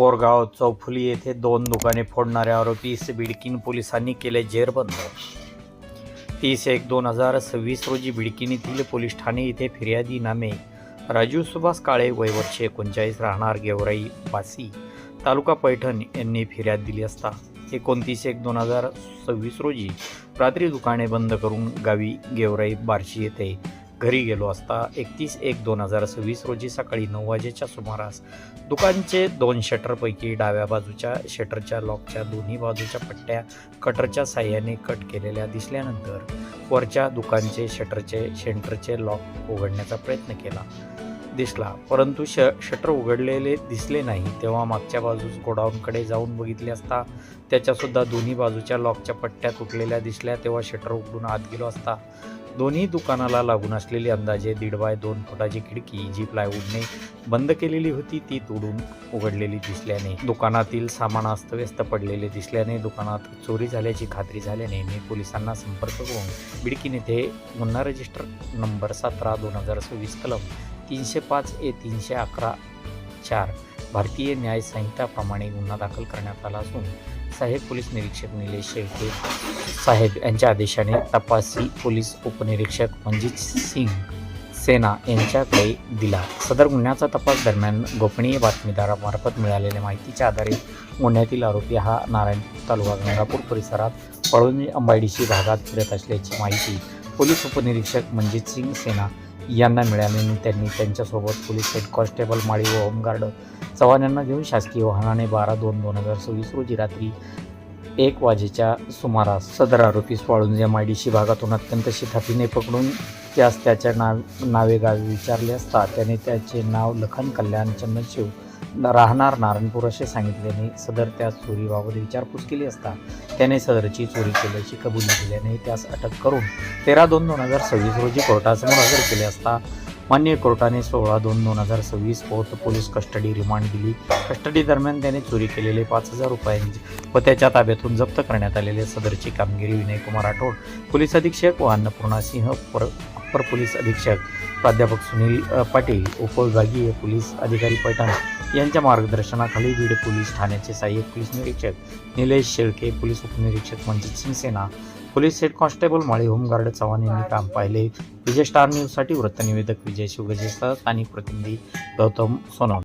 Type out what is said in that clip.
पोरगाव चौफुली येथे 2 दुकाने फोडणाऱ्या आरोपीस बिडकीन पोलिसांनी केले जेरबंद. 30/1/2026 रोजी बिडकीन येथील पोलीस ठाणे येथे फिर्यादी नामे राजू सुभाष काळे वय वर्ष 39 राहणार गेवराई बासी तालुका पैठण यांनी फिर्याद दिली असता 29/1/2026 रोजी रात्री दुकाने बंद करून गावी गेवराई बार्शी येथे घरी गेलो असता 31/1/2026 रोजी सकाळी 9 वाजेच्या सुमारास दुकानचे 2 शटरपैकी डाव्या बाजूच्या शटरच्या लॉकच्या दोन्ही बाजूच्या पट्ट्या कटरच्या साह्याने कट केलेल्या दिसल्यानंतर वरच्या दुकानचे शटरचे लॉक उघडण्याचा प्रयत्न दिसला, परंतु शटर उघडलेले दिसले नाही. तेव्हा मागच्या बाजूस गोडाऊनकडे जाऊन बघितले असता त्याच्यासुद्धा दोन्ही बाजूच्या लॉकच्या पट्ट्या तुटलेल्या दिसल्या. तेव्हा शटर उघडून आत गेलो असता दोन्ही दुकानाला लागून असलेली अंदाजे 1.5 बाय 2 फुटाची खिडकी जी प्लायवूडने बंद केलेली होती ती तोडून उघडलेली दिसल्याने दुकानातील सामान अस्तव्यस्त पडलेले दिसल्याने दुकानात चोरी झाल्याची खात्री झाल्याने मी पोलिसांना संपर्क करून बिडकीन येथे गुन्हा रजिस्टर नंबर 17/2026 कलम 305A311/4 भारतीय न्याय संहिताप्रमाणे गुन्हा दाखल करण्यात आला असून सहाय्यक पोलीस निरीक्षक निलेश शेळके साहेब यांच्या आदेशाने तपासी पोलीस उपनिरीक्षक मनजीत सिंग सेना यांच्याकडे दिला. सदर गुन्ह्याचा तपास दरम्यान गोपनीय बातमीदारामार्फत मिळालेल्या माहितीच्या आधारे गुन्ह्यातील आरोपी हा नारायणपूर तालुका गंगापूर परिसरात पळवणी अंबाडीशी भागात फिरत असल्याची माहिती पोलीस उपनिरीक्षक मनजीत सिंग सेना यांना मिळाल्याने त्यांनी त्यांच्यासोबत पोलीस हेड कॉन्स्टेबल माळी व होमगार्ड चव्हाण यांना घेऊन शासकीय वाहनाने 12/2/2026 रोजी रात्री 1 वाजेच्या सुमारास सदर आरोपीस वाळुंज मायडीशी भागातून अत्यंत शिथाफीने पकडून त्यास त्याच्या नावे गावी विचारले असता त्याने त्याचे नाव लखन कल्याण चंदनशिव राहणार नारायणपूर असे सांगितल्याने सदर त्यास चोरीबाबत विचारपूस केली असता त्याने सदरची चोरी केल्याची कबुली दिल्याने त्यास अटक करून 13/2/2026 रोजी कोर्टासमोर हजर केले असता मान्य कोर्टाने 16/2/2026 पोलीस कस्टडी रिमांड दिली. कस्टडी दरम्यान त्याने चोरी केलेले 5,000 रुपयांची व त्याच्या ताब्यातून जप्त करण्यात आलेले सदरची कामगिरी विनयकुमार राठोड पोलीस अधीक्षक व अन्नपूर्णा सिंह अप्पर पोलीस अधीक्षक प्राध्यापक सुनील पाटील उपविभागीय पोलीस अधिकारी पैठण यांच्या मार्गदर्शनाखाली बीड पोलीस ठाण्याचे सहाय्यक पोलीस निरीक्षक निलेश शेळके पोलीस उपनिरीक्षक मनजीत सिंग सेना पोलीस हेड कॉन्स्टेबल माळी होमगार्ड चव्हाण यांनी काम पाहिले. विजय स्टार न्यूजसाठी वृत्तनिवेदक विजय शिवगजेसह स्थानिक प्रतिनिधी गौतम सोनवणे.